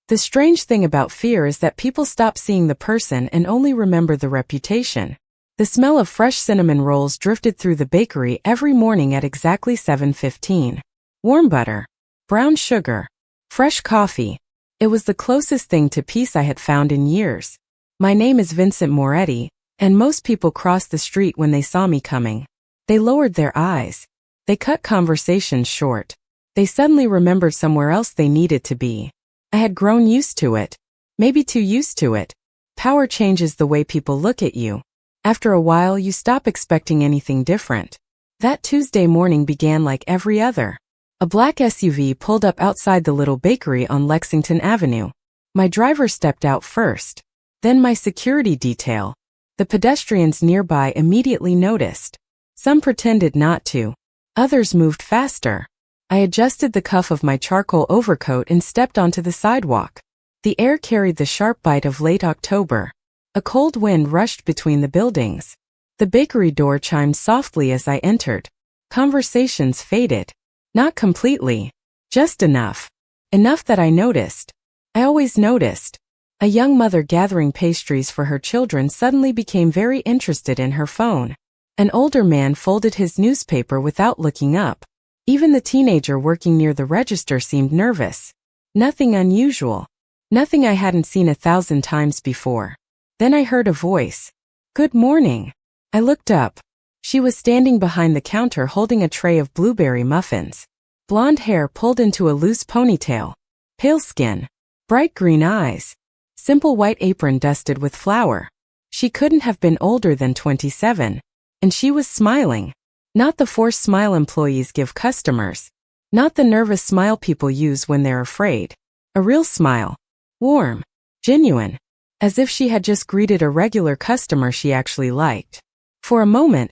The strange thing about fear is that people stop seeing the person and only remember the reputation. The smell of fresh cinnamon rolls drifted through the bakery every morning at exactly 7:15. Warm butter, brown sugar, fresh coffee. It was the closest thing to peace I had found in years. My name is Vincent Moretti, and most people crossed the street when they saw me coming. They lowered their eyes. They cut conversations short. They suddenly remembered somewhere else they needed to be. I had grown used to it. Maybe too used to it. Power changes the way people look at you. After a while, you stop expecting anything different. That Tuesday morning began like every other. A black SUV pulled up outside the little bakery on Lexington Avenue. My driver stepped out first. Then my security detail. The pedestrians nearby immediately noticed. Some pretended not to. Others moved faster. I adjusted the cuff of my charcoal overcoat and stepped onto the sidewalk. The air carried the sharp bite of late October. A cold wind rushed between the buildings. The bakery door chimed softly as I entered. Conversations faded. Not completely. Just enough. Enough that I noticed. I always noticed. A young mother gathering pastries for her children suddenly became very interested in her phone. An older man folded his newspaper without looking up. Even the teenager working near the register seemed nervous. Nothing unusual. Nothing I hadn't seen 1,000 times before. Then I heard a voice. Good morning. I looked up. She was standing behind the counter holding a tray of blueberry muffins. Blonde hair pulled into a loose ponytail. Pale skin. Bright green eyes. Simple white apron dusted with flour. She couldn't have been older than 27. And she was smiling. Not the forced smile employees give customers. Not the nervous smile people use when they're afraid. A real smile. Warm. Genuine. As if she had just greeted a regular customer she actually liked. For a moment,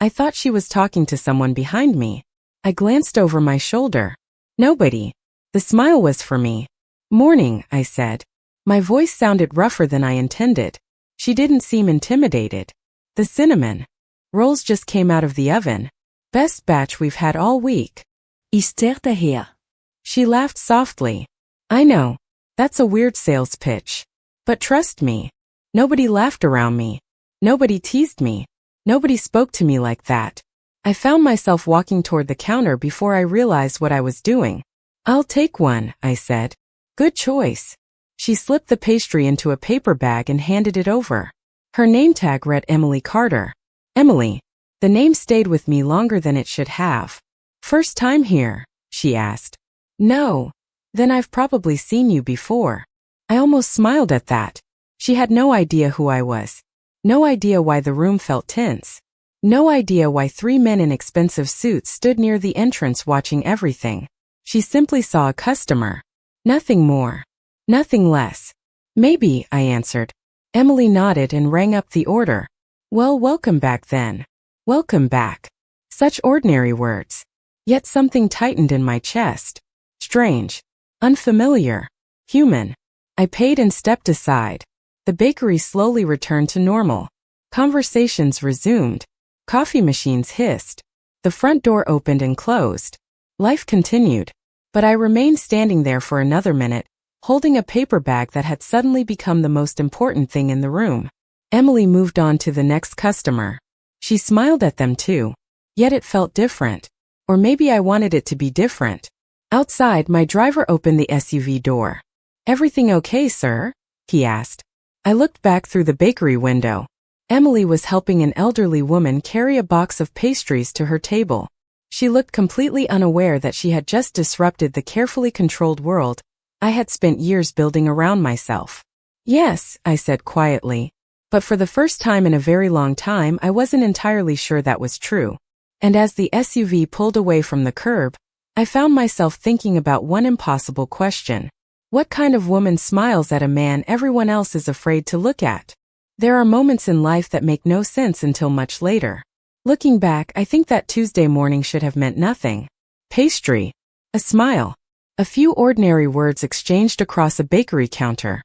I thought she was talking to someone behind me. I glanced over my shoulder. Nobody. The smile was for me. Morning, I said. My voice sounded rougher than I intended. She didn't seem intimidated. The cinnamon rolls just came out of the oven. Best batch we've had all week. Ist daher. She laughed softly. I know. That's a weird sales pitch. But trust me. Nobody laughed around me. Nobody teased me. Nobody spoke to me like that. I found myself walking toward the counter before I realized what I was doing. I'll take one, I said. Good choice. She slipped the pastry into a paper bag and handed it over. Her name tag read Emily Carter. Emily. The name stayed with me longer than it should have. First time here, she asked. No. Then I've probably seen you before. I almost smiled at that. She had no idea who I was. No idea why the room felt tense. No idea why 3 men in expensive suits stood near the entrance watching everything. She simply saw a customer. Nothing more. Nothing less. Maybe, I answered. Emily nodded and rang up the order. Well, welcome back then. Welcome back. Such ordinary words. Yet something tightened in my chest. Strange. Unfamiliar. Human. I paid and stepped aside. The bakery slowly returned to normal. Conversations resumed. Coffee machines hissed. The front door opened and closed. Life continued. But I remained standing there for another minute, holding a paper bag that had suddenly become the most important thing in the room. Emily moved on to the next customer. She smiled at them too. Yet it felt different. Or maybe I wanted it to be different. Outside, my driver opened the SUV door. Everything okay, sir? He asked. I looked back through the bakery window. Emily was helping an elderly woman carry a box of pastries to her table. She looked completely unaware that she had just disrupted the carefully controlled world I had spent years building around myself. Yes, I said quietly. But for the first time in a very long time, I wasn't entirely sure that was true. And as the SUV pulled away from the curb, I found myself thinking about one impossible question. What kind of woman smiles at a man everyone else is afraid to look at? There are moments in life that make no sense until much later. Looking back, I think that Tuesday morning should have meant nothing. Pastry. A smile. A few ordinary words exchanged across a bakery counter.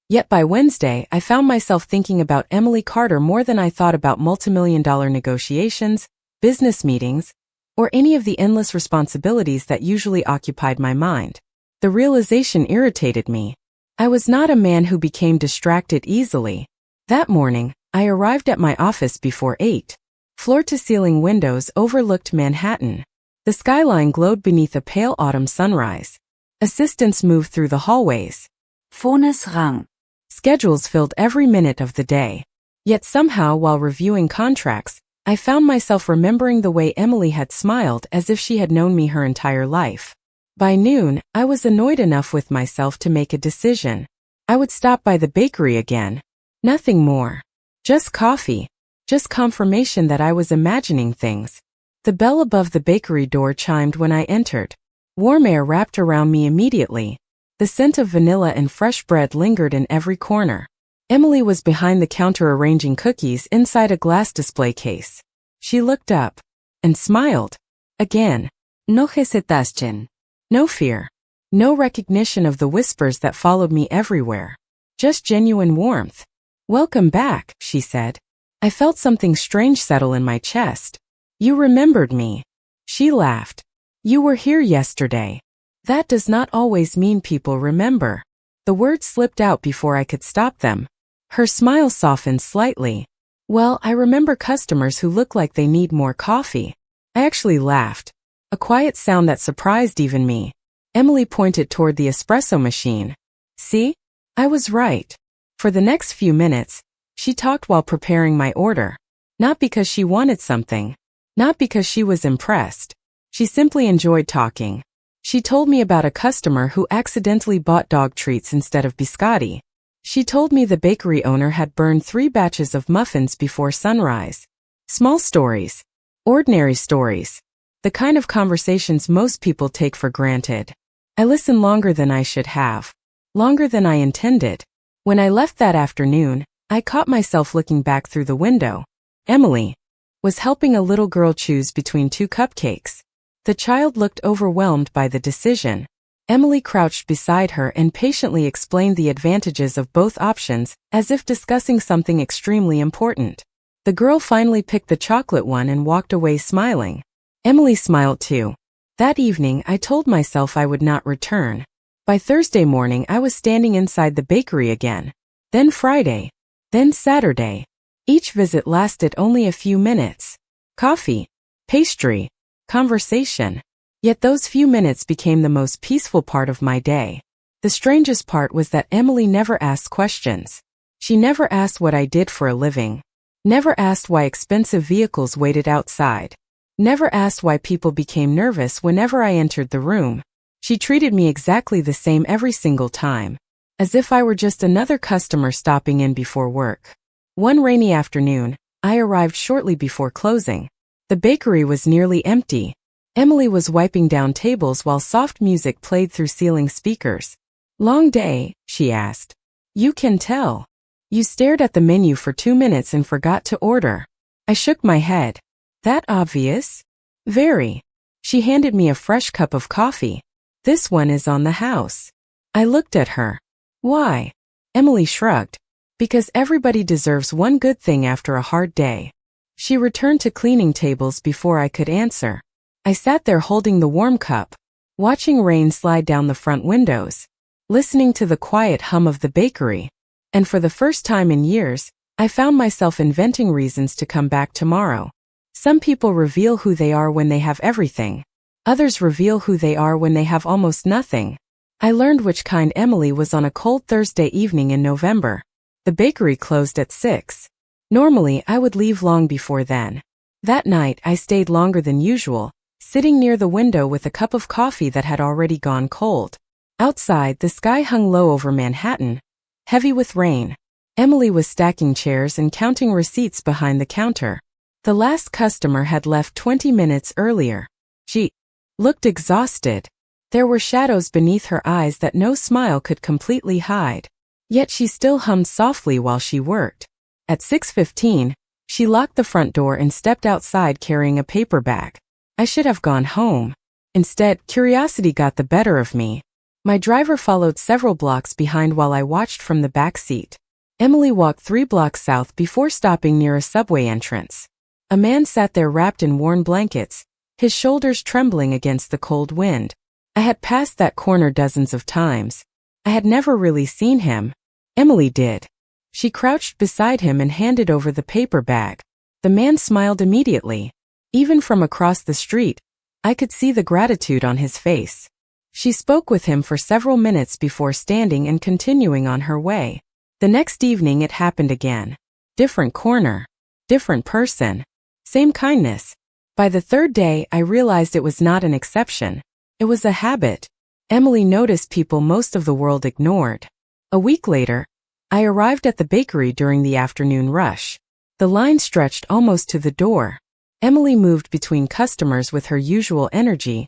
Yet by Wednesday, I found myself thinking about Emily Carter more than I thought about multimillion-dollar negotiations, business meetings, or any of the endless responsibilities that usually occupied my mind. The realization irritated me. I was not a man who became distracted easily. That morning, I arrived at my office before 8. Floor-to-ceiling windows overlooked Manhattan. The skyline glowed beneath a pale autumn sunrise. Assistants moved through the hallways. Phones rang. Schedules filled every minute of the day. Yet somehow, while reviewing contracts, I found myself remembering the way Emily had smiled as if she had known me her entire life. By noon, I was annoyed enough with myself to make a decision. I would stop by the bakery again. Nothing more. Just coffee. Just confirmation that I was imagining things. The bell above the bakery door chimed when I entered. Warm air wrapped around me immediately. The scent of vanilla and fresh bread lingered in every corner. Emily was behind the counter arranging cookies inside a glass display case. She looked up and smiled. Again. No hesitación. No fear. No recognition of the whispers that followed me everywhere. Just genuine warmth. "Welcome back," she said. I felt something strange settle in my chest. "You remembered me." She laughed. "You were here yesterday." That does not always mean people remember. The words slipped out before I could stop them. Her smile softened slightly. "Well, I remember customers who look like they need more coffee." I actually laughed. A quiet sound that surprised even me. Emily pointed toward the espresso machine. "See? I was right." For the next few minutes, she talked while preparing my order. Not because she wanted something. Not because she was impressed. She simply enjoyed talking. She told me about a customer who accidentally bought dog treats instead of biscotti. She told me the bakery owner had burned 3 batches of muffins before sunrise. Small stories. Ordinary stories. The kind of conversations most people take for granted. I listened longer than I should have. Longer than I intended. When I left that afternoon, I caught myself looking back through the window. Emily was helping a little girl choose between 2 cupcakes. The child looked overwhelmed by the decision. Emily crouched beside her and patiently explained the advantages of both options, as if discussing something extremely important. The girl finally picked the chocolate one and walked away smiling. Emily smiled too. That evening, I told myself I would not return. By Thursday morning, I was standing inside the bakery again. Then Friday. Then Saturday. Each visit lasted only a few minutes. Coffee. Pastry. Conversation. Yet those few minutes became the most peaceful part of my day. The strangest part was that Emily never asked questions. She never asked what I did for a living. Never asked why expensive vehicles waited outside. Never asked why people became nervous whenever I entered the room. She treated me exactly the same every single time. As if I were just another customer stopping in before work. One rainy afternoon, I arrived shortly before closing. The bakery was nearly empty. Emily was wiping down tables while soft music played through ceiling speakers. "Long day?" she asked. "You can tell. You stared at the menu for 2 minutes and forgot to order." I shook my head. "That obvious?" "Very." She handed me a fresh cup of coffee. "This one is on the house." I looked at her. "Why?" Emily shrugged. "Because everybody deserves one good thing after a hard day." She returned to cleaning tables before I could answer. I sat there holding the warm cup, watching rain slide down the front windows, listening to the quiet hum of the bakery. And for the first time in years, I found myself inventing reasons to come back tomorrow. Some people reveal who they are when they have everything. Others reveal who they are when they have almost nothing. I learned which kind Emily was on a cold Thursday evening in November. The bakery closed at 6. Normally, I would leave long before then. That night, I stayed longer than usual, sitting near the window with a cup of coffee that had already gone cold. Outside, the sky hung low over Manhattan, heavy with rain. Emily was stacking chairs and counting receipts behind the counter. The last customer had left 20 minutes earlier. She looked exhausted. There were shadows beneath her eyes that no smile could completely hide. Yet she still hummed softly while she worked. At 6:15, she locked the front door and stepped outside carrying a paper bag. I should have gone home. Instead, curiosity got the better of me. My driver followed several blocks behind while I watched from the back seat. Emily walked 3 blocks south before stopping near a subway entrance. A man sat there wrapped in worn blankets, his shoulders trembling against the cold wind. I had passed that corner dozens of times. I had never really seen him. Emily did. She crouched beside him and handed over the paper bag. The man smiled immediately. Even from across the street, I could see the gratitude on his face. She spoke with him for several minutes before standing and continuing on her way. The next evening it happened again. Different corner. Different person. Same kindness. By the third day, I realized it was not an exception. It was a habit. Emily noticed people most of the world ignored. A week later, I arrived at the bakery during the afternoon rush. The line stretched almost to the door. Emily moved between customers with her usual energy,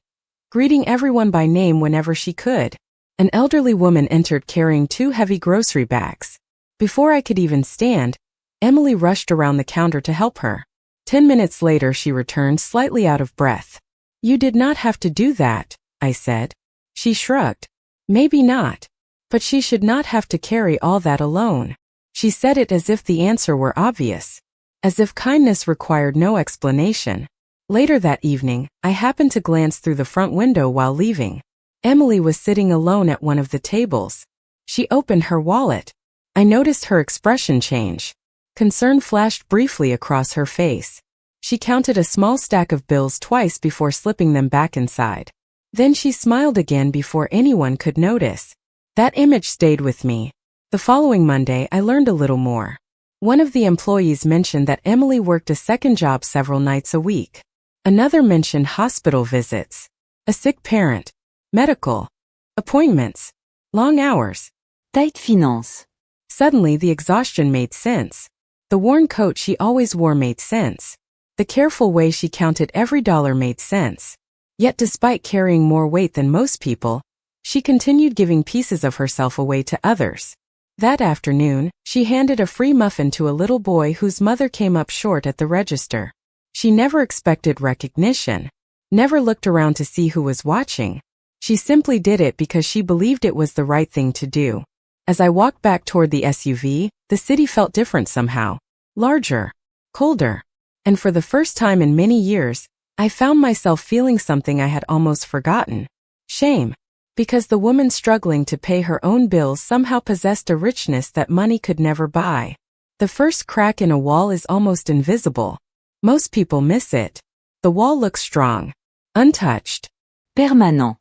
greeting everyone by name whenever she could. An elderly woman entered carrying 2 heavy grocery bags. Before I could even stand, Emily rushed around the counter to help her. 10 minutes later she returned slightly out of breath. "You did not have to do that," I said. She shrugged. "Maybe not. But she should not have to carry all that alone." She said it as if the answer were obvious. As if kindness required no explanation. Later that evening, I happened to glance through the front window while leaving. Emily was sitting alone at one of the tables. She opened her wallet. I noticed her expression change. Concern flashed briefly across her face. She counted a small stack of bills twice before slipping them back inside. Then she smiled again before anyone could notice. That image stayed with me. The following Monday, I learned a little more. One of the employees mentioned that Emily worked a second job several nights a week. Another mentioned hospital visits, a sick parent, medical appointments, long hours. Tijd finance. Suddenly the exhaustion made sense. The worn coat she always wore made sense. The careful way she counted every dollar made sense. Yet despite carrying more weight than most people, she continued giving pieces of herself away to others. That afternoon, she handed a free muffin to a little boy whose mother came up short at the register. She never expected recognition, never looked around to see who was watching. She simply did it because she believed it was the right thing to do. As I walked back toward the SUV, the city felt different somehow. Larger, colder. And for the first time in many years, I found myself feeling something I had almost forgotten. Shame. Because the woman struggling to pay her own bills somehow possessed a richness that money could never buy. The first crack in a wall is almost invisible. Most people miss it. The wall looks strong, untouched, Permanent.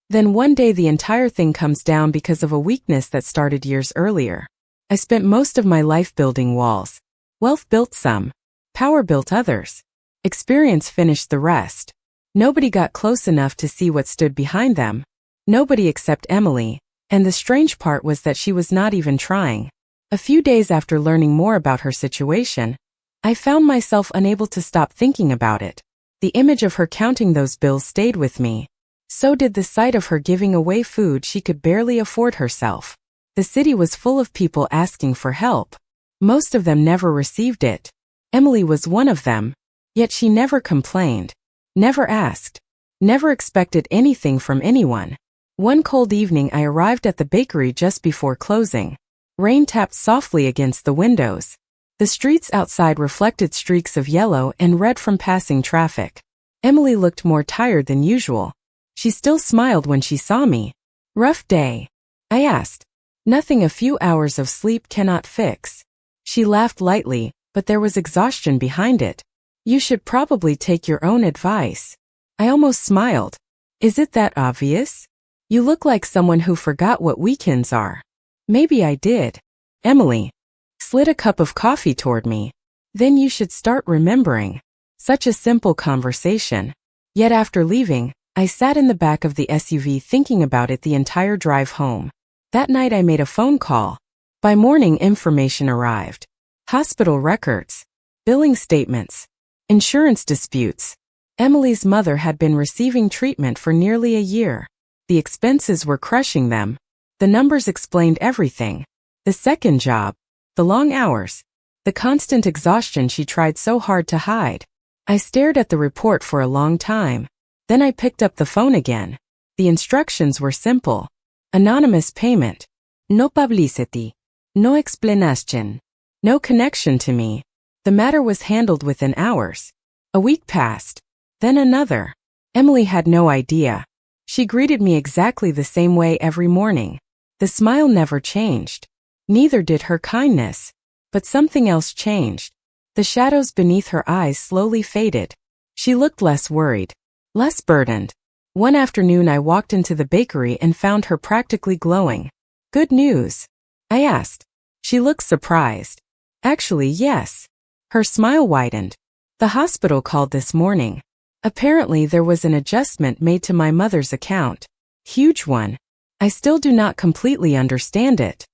Then one day the entire thing comes down because of a weakness that started years earlier. I spent most of my life building walls. Wealth built some. Power built others. Experience finished the rest. Nobody got close enough to see what stood behind them. Nobody except Emily, and the strange part was that she was not even trying. A few days after learning more about her situation, I found myself unable to stop thinking about it. The image of her counting those bills stayed with me. So did the sight of her giving away food she could barely afford herself. The city was full of people asking for help. Most of them never received it. Emily was one of them. Yet she never complained, never asked, never expected anything from anyone. One cold evening I arrived at the bakery just before closing. Rain tapped softly against the windows. The streets outside reflected streaks of yellow and red from passing traffic. Emily looked more tired than usual. She still smiled when she saw me. "Rough day?" I asked. "Nothing a few hours of sleep cannot fix." She laughed lightly, but there was exhaustion behind it. "You should probably take your own advice." I almost smiled. "Is it that obvious? You look like someone who forgot what weekends are." Maybe I did. Emily slid a cup of coffee toward me. "Then you should start remembering." Such a simple conversation. Yet after leaving, I sat in the back of the SUV thinking about it the entire drive home. That night I made a phone call. By morning information arrived. Hospital records, billing statements, insurance disputes. Emily's mother had been receiving treatment for nearly a year. The expenses were crushing them. The numbers explained everything. The second job, the long hours, the constant exhaustion she tried so hard to hide. I stared at the report for a long time. Then I picked up the phone again. The instructions were simple. Anonymous payment. No publicity. No explanation. No connection to me. The matter was handled within hours. A week passed. Then another. Emily had no idea. She greeted me exactly the same way every morning. The smile never changed. Neither did her kindness. But something else changed. The shadows beneath her eyes slowly faded. She looked less worried, less burdened. One afternoon I walked into the bakery and found her practically glowing. "Good news?" I asked. She looked surprised. "Actually, yes." Her smile widened. "The hospital called this morning. Apparently there was an adjustment made to my mother's account. Huge one. I still do not completely understand it."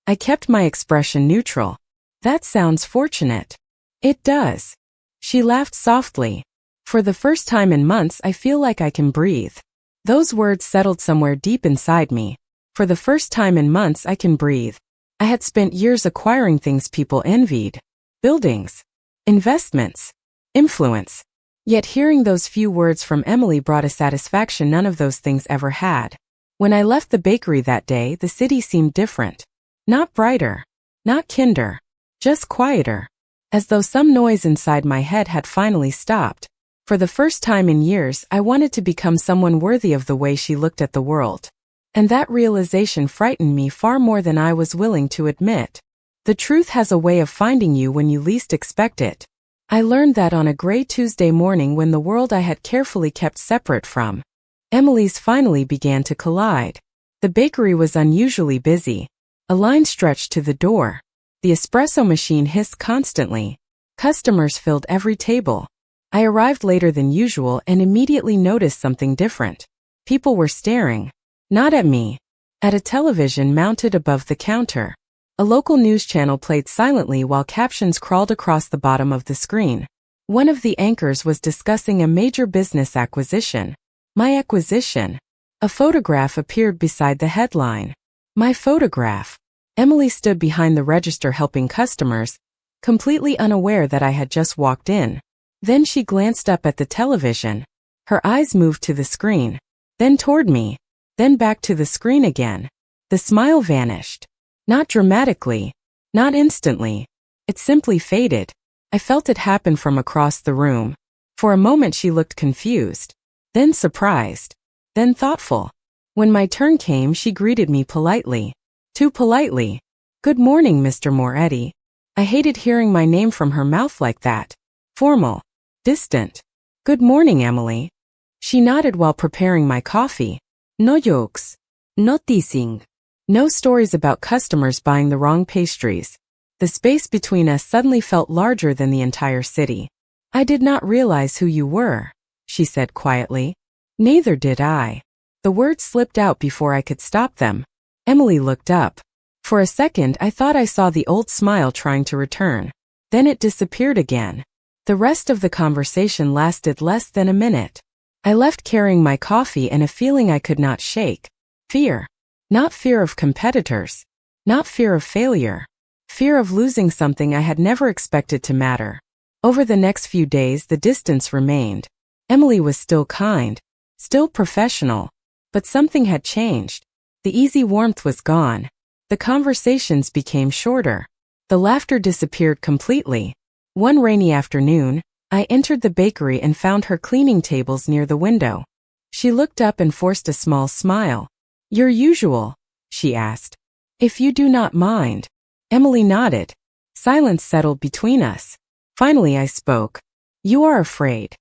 I kept my expression neutral. "That sounds fortunate." "It does." She laughed softly. "For the first time in months I feel like I can breathe." Those words settled somewhere deep inside me. For the first time in months I can breathe. I had spent years acquiring things people envied. Buildings. Investments. Influence. Yet hearing those few words from Emily brought a satisfaction none of those things ever had. When I left the bakery that day, the city seemed different. Not brighter. Not kinder. Just quieter. As though some noise inside my head had finally stopped. For the first time in years, I wanted to become someone worthy of the way she looked at the world. And that realization frightened me far more than I was willing to admit. The truth has a way of finding you when you least expect it. I learned that on a gray Tuesday morning when the world I had carefully kept separate from Emily's finally began to collide. The bakery was unusually busy. A line stretched to the door. The espresso machine hissed constantly. Customers filled every table. I arrived later than usual and immediately noticed something different. People were staring. Not at me. At a television mounted above the counter. A local news channel played silently while captions crawled across the bottom of the screen. One of the anchors was discussing a major business acquisition. My acquisition. A photograph appeared beside the headline. My photograph. Emily stood behind the register helping customers, completely unaware that I had just walked in. Then she glanced up at the television. Her eyes moved to the screen. Then toward me. Then back to the screen again. The smile vanished. Not dramatically. Not instantly. It simply faded. I felt it happen from across the room. For a moment she looked confused. Then surprised. Then thoughtful. When my turn came she greeted me politely. Too politely. "Good morning, Mr. Moretti." I hated hearing my name from her mouth like that. Formal. Distant. "Good morning, Emily." She nodded while preparing my coffee. No jokes. No teasing. No stories about customers buying the wrong pastries. The space between us suddenly felt larger than the entire city. "I did not realize who you were," she said quietly. Neither did I. The words slipped out before I could stop them. Emily looked up. For a second I thought I saw the old smile trying to return. Then it disappeared again. The rest of the conversation lasted less than a minute. I left carrying my coffee and a feeling I could not shake. Fear. Not fear of competitors. Not fear of failure. Fear of losing something I had never expected to matter. Over the next few days the distance remained. Emily was still kind. Still professional. But something had changed. The easy warmth was gone. The conversations became shorter. The laughter disappeared completely. One rainy afternoon, I entered the bakery and found her cleaning tables near the window. She looked up and forced a small smile. "Your usual?" she asked. "If you do not mind." Emily nodded. Silence settled between us. Finally I spoke. "You are afraid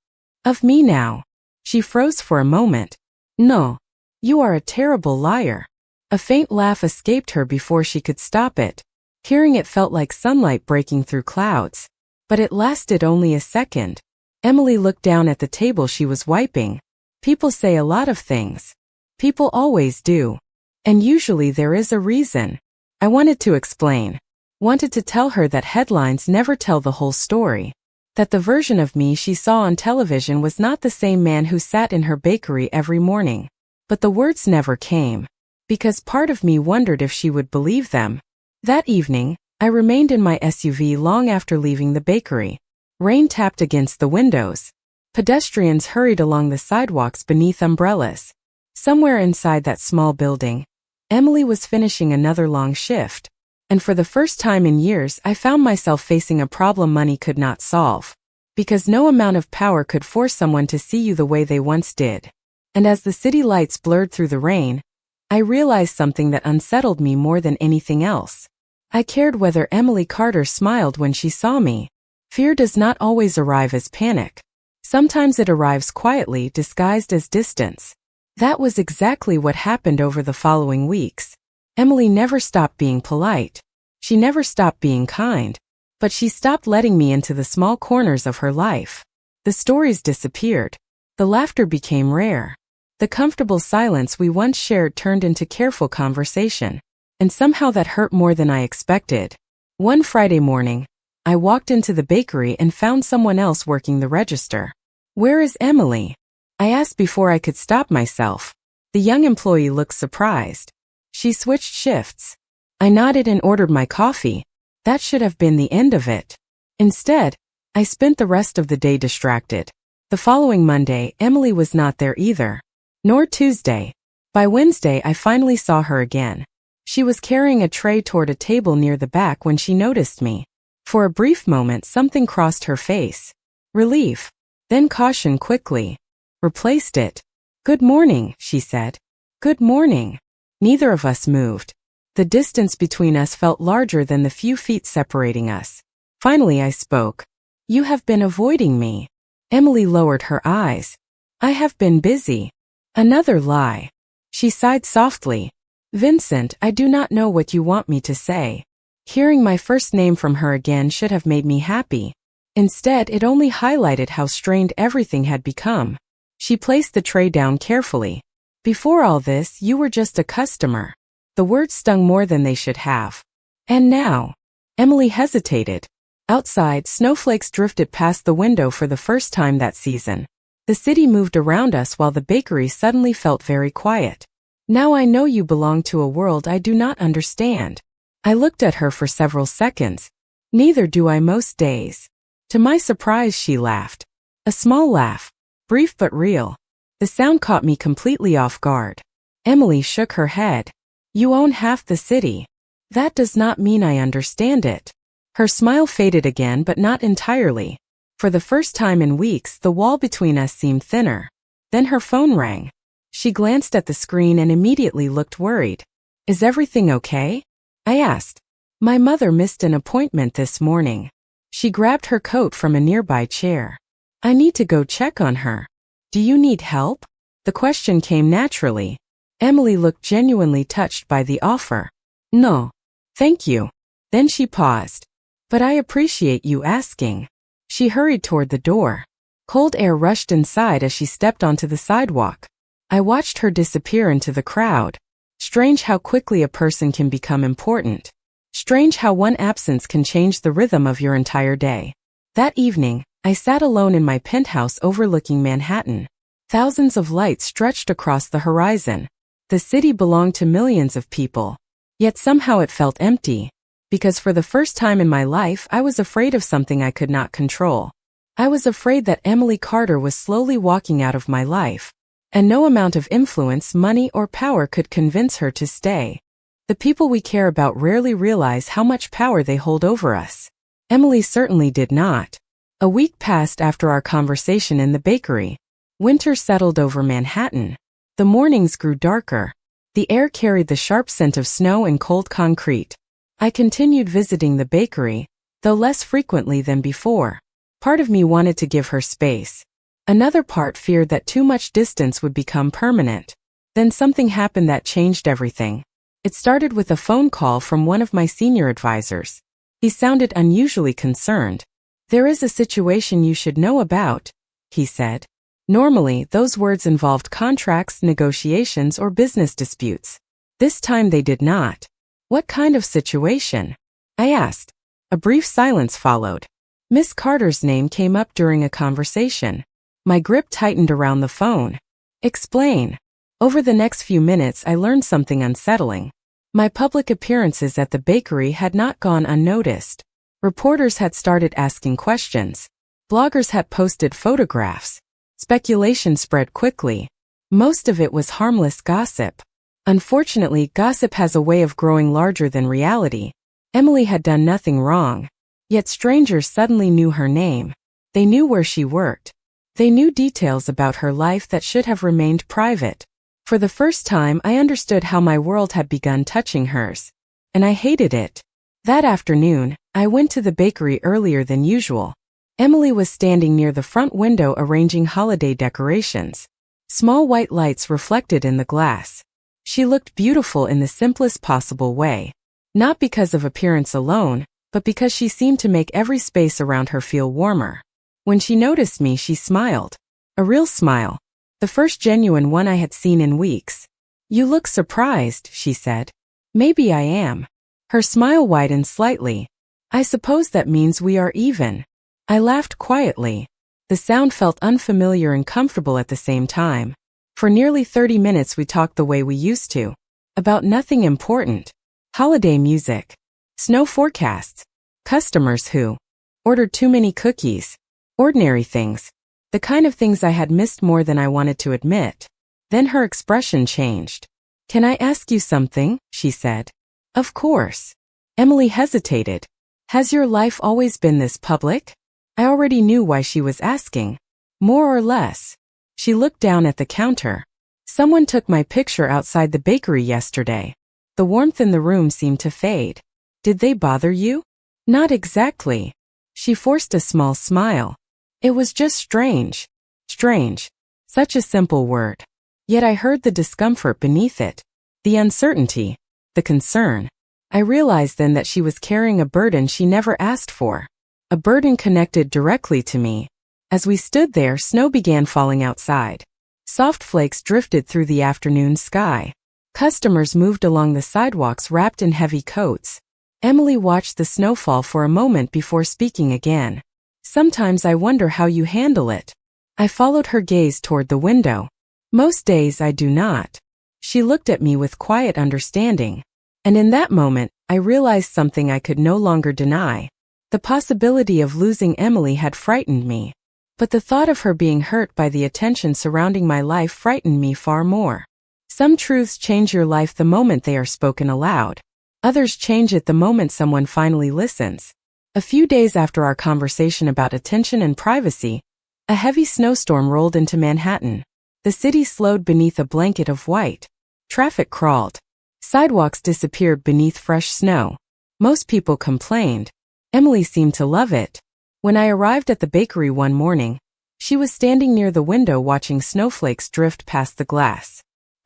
of me now." She froze for a moment. "No. You are a terrible liar." A faint laugh escaped her before she could stop it. Hearing it felt like sunlight breaking through clouds. But it lasted only a second. Emily looked down at the table she was wiping. People say a lot of things. People always do. And usually there is a reason. I wanted to explain. Wanted to tell her that headlines never tell the whole story. That the version of me she saw on television was not the same man who sat in her bakery every morning. But the words never came. Because part of me wondered if she would believe them. That evening, I remained in my SUV long after leaving the bakery. Rain tapped against the windows. Pedestrians hurried along the sidewalks beneath umbrellas. Somewhere inside that small building, Emily was finishing another long shift. And for the first time in years I found myself facing a problem money could not solve. Because no amount of power could force someone to see you the way they once did. And as the city lights blurred through the rain, I realized something that unsettled me more than anything else. I cared whether Emily Carter smiled when she saw me. Fear does not always arrive as panic. Sometimes it arrives quietly, disguised as distance. That was exactly what happened over the following weeks. Emily never stopped being polite. She never stopped being kind. But she stopped letting me into the small corners of her life. The stories disappeared. The laughter became rare. The comfortable silence we once shared turned into careful conversation. And somehow that hurt more than I expected. One Friday morning, I walked into the bakery and found someone else working the register. "Where is Emily?" I asked before I could stop myself. The young employee looked surprised. "She switched shifts." I nodded and ordered my coffee. That should have been the end of it. Instead, I spent the rest of the day distracted. The following Monday, Emily was not there either. Nor Tuesday. By Wednesday, I finally saw her again. She was carrying a tray toward a table near the back when she noticed me. For a brief moment, something crossed her face. Relief. Then caution quickly replaced it. "Good morning," she said. "Good morning." Neither of us moved. The distance between us felt larger than the few feet separating us. Finally I spoke. "You have been avoiding me." Emily lowered her eyes. "I have been busy." Another lie. She sighed softly. "Vincent, I do not know what you want me to say." Hearing my first name from her again should have made me happy. Instead, it only highlighted how strained everything had become. She placed the tray down carefully. "Before all this, you were just a customer." The words stung more than they should have. "And now?" Emily hesitated. Outside, snowflakes drifted past the window for the first time that season. The city moved around us while the bakery suddenly felt very quiet. "Now I know you belong to a world I do not understand." I looked at her for several seconds. "Neither do I most days." To my surprise, she laughed. A small laugh. Brief but real. The sound caught me completely off guard. Emily shook her head. "You own half the city. That does not mean I understand it." Her smile faded again, but not entirely. For the first time in weeks, the wall between us seemed thinner. Then her phone rang. She glanced at the screen and immediately looked worried. "Is everything okay?" I asked. "My mother missed an appointment this morning." She grabbed her coat from a nearby chair. "I need to go check on her." "Do you need help?" The question came naturally. Emily looked genuinely touched by the offer. "No. Thank you." Then she paused. "But I appreciate you asking." She hurried toward the door. Cold air rushed inside as she stepped onto the sidewalk. I watched her disappear into the crowd. Strange how quickly a person can become important. Strange how one absence can change the rhythm of your entire day. That evening, I sat alone in my penthouse overlooking Manhattan. Thousands of lights stretched across the horizon. The city belonged to millions of people. Yet somehow it felt empty. Because for the first time in my life, I was afraid of something I could not control. I was afraid that Emily Carter was slowly walking out of my life. And no amount of influence, money, or power could convince her to stay. The people we care about rarely realize how much power they hold over us. Emily certainly did not. A week passed after our conversation in the bakery. Winter settled over Manhattan. The mornings grew darker. The air carried the sharp scent of snow and cold concrete. I continued visiting the bakery, though less frequently than before. Part of me wanted to give her space. Another part feared that too much distance would become permanent. Then something happened that changed everything. It started with a phone call from one of my senior advisors. He sounded unusually concerned. "There is a situation you should know about," he said. Normally, those words involved contracts, negotiations, or business disputes. This time they did not. "What kind of situation?" I asked. A brief silence followed. Miss Carter's name came up during a conversation. My grip tightened around the phone. "Explain." Over the next few minutes, I learned something unsettling. My public appearances at the bakery had not gone unnoticed. Reporters had started asking questions. Bloggers had posted photographs. Speculation spread quickly. Most of it was harmless gossip. Unfortunately, gossip has a way of growing larger than reality. Emily had done nothing wrong. Yet strangers suddenly knew her name. They knew where she worked. They knew details about her life that should have remained private. For the first time, I understood how my world had begun touching hers. And I hated it. That afternoon, I went to the bakery earlier than usual. Emily was standing near the front window arranging holiday decorations. Small white lights reflected in the glass. She looked beautiful in the simplest possible way. Not because of appearance alone, but because she seemed to make every space around her feel warmer. When she noticed me, she smiled. A real smile. The first genuine one I had seen in weeks. "You look surprised," she said. "Maybe I am." Her smile widened slightly. "I suppose that means we are even." I laughed quietly. The sound felt unfamiliar and comfortable at the same time. For nearly 30 minutes we talked the way we used to. About nothing important. Holiday music. Snow forecasts. Customers who ordered too many cookies. Ordinary things. The kind of things I had missed more than I wanted to admit. Then her expression changed. "Can I ask you something?" she said. "Of course." Emily hesitated. "Has your life always been this public?" I already knew why she was asking. More or less. She looked down at the counter. "Someone took my picture outside the bakery yesterday." The warmth in the room seemed to fade. "Did they bother you?" "Not exactly." She forced a small smile. "It was just strange." Strange. Such a simple word. Yet I heard the discomfort beneath it. The uncertainty. The concern. I realized then that she was carrying a burden she never asked for. A burden connected directly to me. As we stood there, snow began falling outside. Soft flakes drifted through the afternoon sky. Customers moved along the sidewalks wrapped in heavy coats. Emily watched the snowfall for a moment before speaking again. "Sometimes I wonder how you handle it." I followed her gaze toward the window. "Most days I do not." She looked at me with quiet understanding. And in that moment, I realized something I could no longer deny. The possibility of losing Emily had frightened me. But the thought of her being hurt by the attention surrounding my life frightened me far more. Some truths change your life the moment they are spoken aloud. Others change it the moment someone finally listens. A few days after our conversation about attention and privacy, a heavy snowstorm rolled into Manhattan. The city slowed beneath a blanket of white. Traffic crawled. Sidewalks disappeared beneath fresh snow. Most people complained. Emily seemed to love it. When I arrived at the bakery one morning, she was standing near the window watching snowflakes drift past the glass.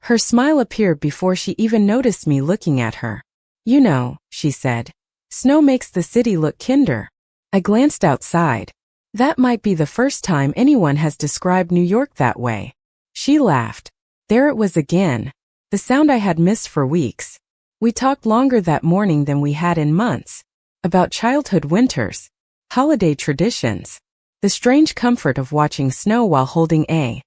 Her smile appeared before she even noticed me looking at her. "You know," she said, "snow makes the city look kinder." I glanced outside. That might be the first time anyone has described New York that way. She laughed. There it was again. The sound I had missed for weeks. We talked longer that morning than we had in months. About childhood winters. Holiday traditions. The strange comfort of watching snow while holding a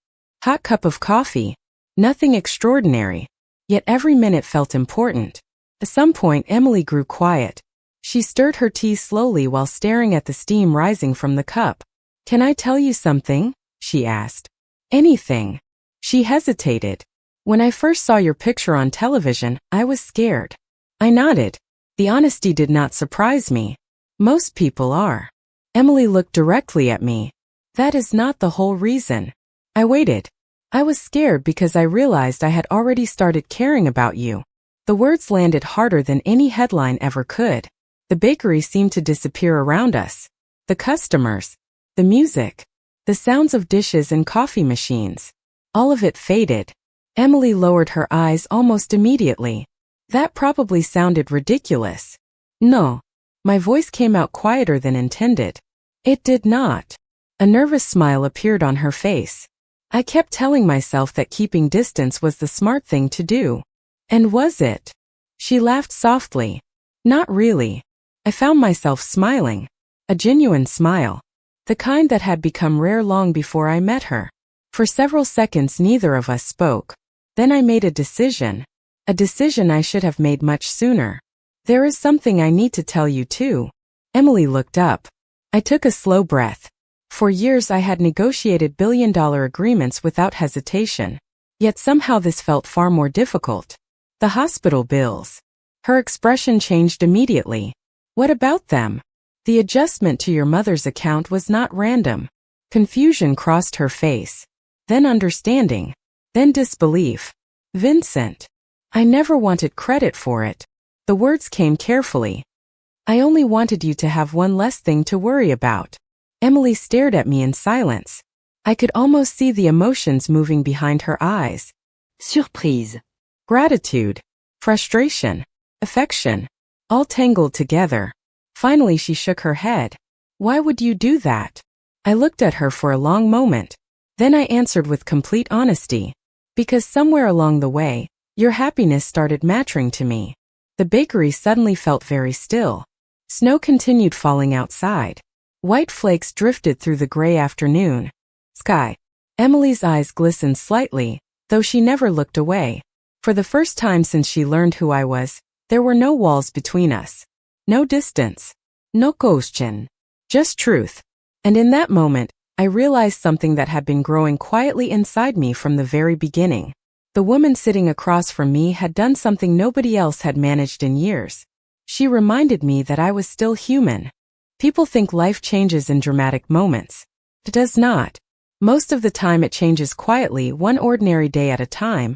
hot cup of coffee. Nothing extraordinary. Yet every minute felt important. At some point, Emily grew quiet. She stirred her tea slowly while staring at the steam rising from the cup. "Can I tell you something?" she asked. "Anything." She hesitated. "When I first saw your picture on television, I was scared." I nodded. The honesty did not surprise me. Most people are. Emily looked directly at me. "That is not the whole reason." I waited. "I was scared because I realized I had already started caring about you." The words landed harder than any headline ever could. The bakery seemed to disappear around us. The customers. The music. The sounds of dishes and coffee machines. All of it faded. Emily lowered her eyes almost immediately. "That probably sounded ridiculous." "No." My voice came out quieter than intended. "It did not." A nervous smile appeared on her face. I kept telling myself that keeping distance was the smart thing to do. And was it? She laughed softly. "Not really." I found myself smiling. A genuine smile. The kind that had become rare long before I met her. For several seconds neither of us spoke. Then I made a decision. A decision I should have made much sooner. "There is something I need to tell you too." Emily looked up. I took a slow breath. For years I had negotiated billion-dollar agreements without hesitation. Yet somehow this felt far more difficult. "The hospital bills." Her expression changed immediately. "What about them?" "The adjustment to your mother's account was not random." Confusion crossed her face. Then understanding. Then disbelief. Vincent. I never wanted credit for it. The words came carefully. I only wanted you to have one less thing to worry about. Emily stared at me in silence. I could almost see the emotions moving behind her eyes. Surprise. Gratitude, frustration, affection, all tangled together. Finally she shook her head. Why would you do that? I looked at her for a long moment. Then I answered with complete honesty. Because somewhere along the way, your happiness started mattering to me. The bakery suddenly felt very still. Snow continued falling outside. White flakes drifted through the gray afternoon sky. Emily's eyes glistened slightly, though she never looked away. For the first time since she learned who I was, there were no walls between us. No distance. No question. Just truth. And in that moment, I realized something that had been growing quietly inside me from the very beginning. The woman sitting across from me had done something nobody else had managed in years. She reminded me that I was still human. People think life changes in dramatic moments. It does not. Most of the time it changes quietly, one ordinary day at a time,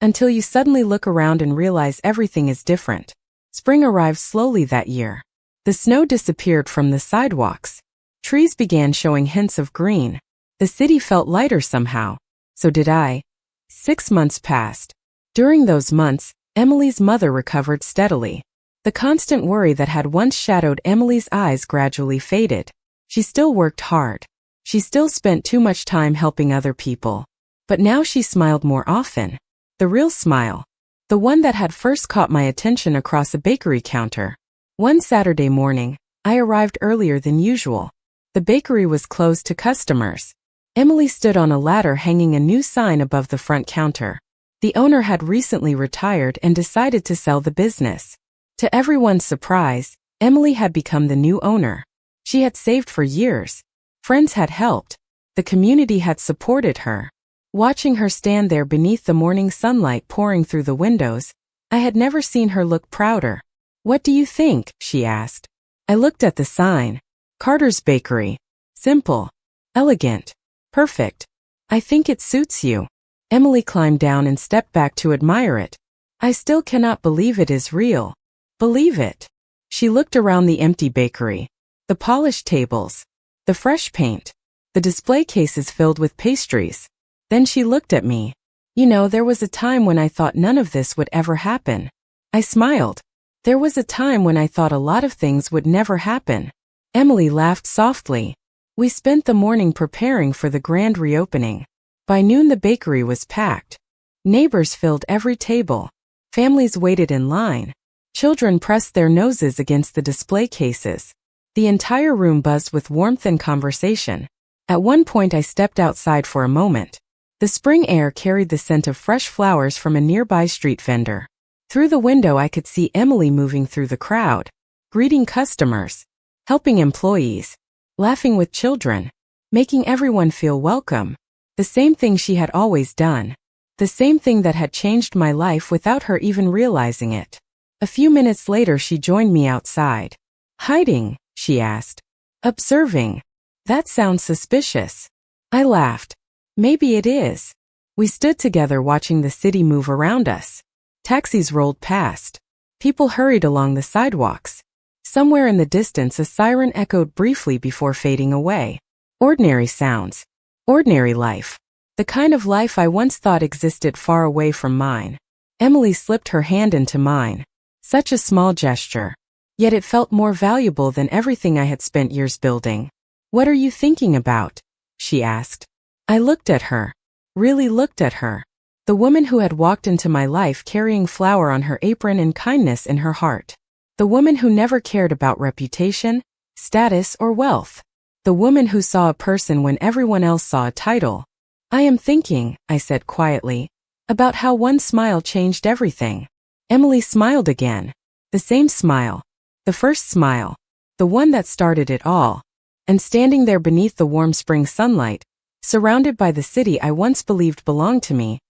until you suddenly look around and realize everything is different. Spring arrived slowly that year. The snow disappeared from the sidewalks. Trees began showing hints of green. The city felt lighter somehow. So did I. 6 months passed. During those months, Emily's mother recovered steadily. The constant worry that had once shadowed Emily's eyes gradually faded. She still worked hard. She still spent too much time helping other people. But now she smiled more often. The real smile. The one that had first caught my attention across a bakery counter. One Saturday morning, I arrived earlier than usual. The bakery was closed to customers. Emily stood on a ladder hanging a new sign above the front counter. The owner had recently retired and decided to sell the business. To everyone's surprise, Emily had become the new owner. She had saved for years. Friends had helped. The community had supported her. Watching her stand there beneath the morning sunlight pouring through the windows, I had never seen her look prouder. "What do you think?" she asked. I looked at the sign. Carter's Bakery. Simple. Elegant. Perfect. "I think it suits you." Emily climbed down and stepped back to admire it. "I still cannot believe it is real." "Believe it." She looked around the empty bakery. The polished tables. The fresh paint. The display cases filled with pastries. Then she looked at me. "You know, there was a time when I thought none of this would ever happen." I smiled. "There was a time when I thought a lot of things would never happen." Emily laughed softly. We spent the morning preparing for the grand reopening. By noon the bakery was packed. Neighbors filled every table. Families waited in line. Children pressed their noses against the display cases. The entire room buzzed with warmth and conversation. At one point I stepped outside for a moment. The spring air carried the scent of fresh flowers from a nearby street vendor. Through the window I could see Emily moving through the crowd, greeting customers, helping employees, laughing with children, making everyone feel welcome. The same thing she had always done. The same thing that had changed my life without her even realizing it. A few minutes later she joined me outside. "Hiding?" she asked. "Observing. That sounds suspicious." I laughed. "Maybe it is." We stood together watching the city move around us. Taxis rolled past. People hurried along the sidewalks. Somewhere in the distance a siren echoed briefly before fading away. Ordinary sounds. Ordinary life. The kind of life I once thought existed far away from mine. Emily slipped her hand into mine. Such a small gesture. Yet it felt more valuable than everything I had spent years building. "What are you thinking about?" she asked. I looked at her. Really looked at her. The woman who had walked into my life carrying flour on her apron and kindness in her heart. The woman who never cared about reputation, status, or wealth. The woman who saw a person when everyone else saw a title. "I am thinking," I said quietly, "about how one smile changed everything." Emily smiled again. The same smile. The first smile. The one that started it all. And standing there beneath the warm spring sunlight, surrounded by the city I once believed belonged to me,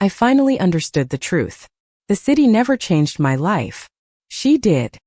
I finally understood the truth. The city never changed my life. She did.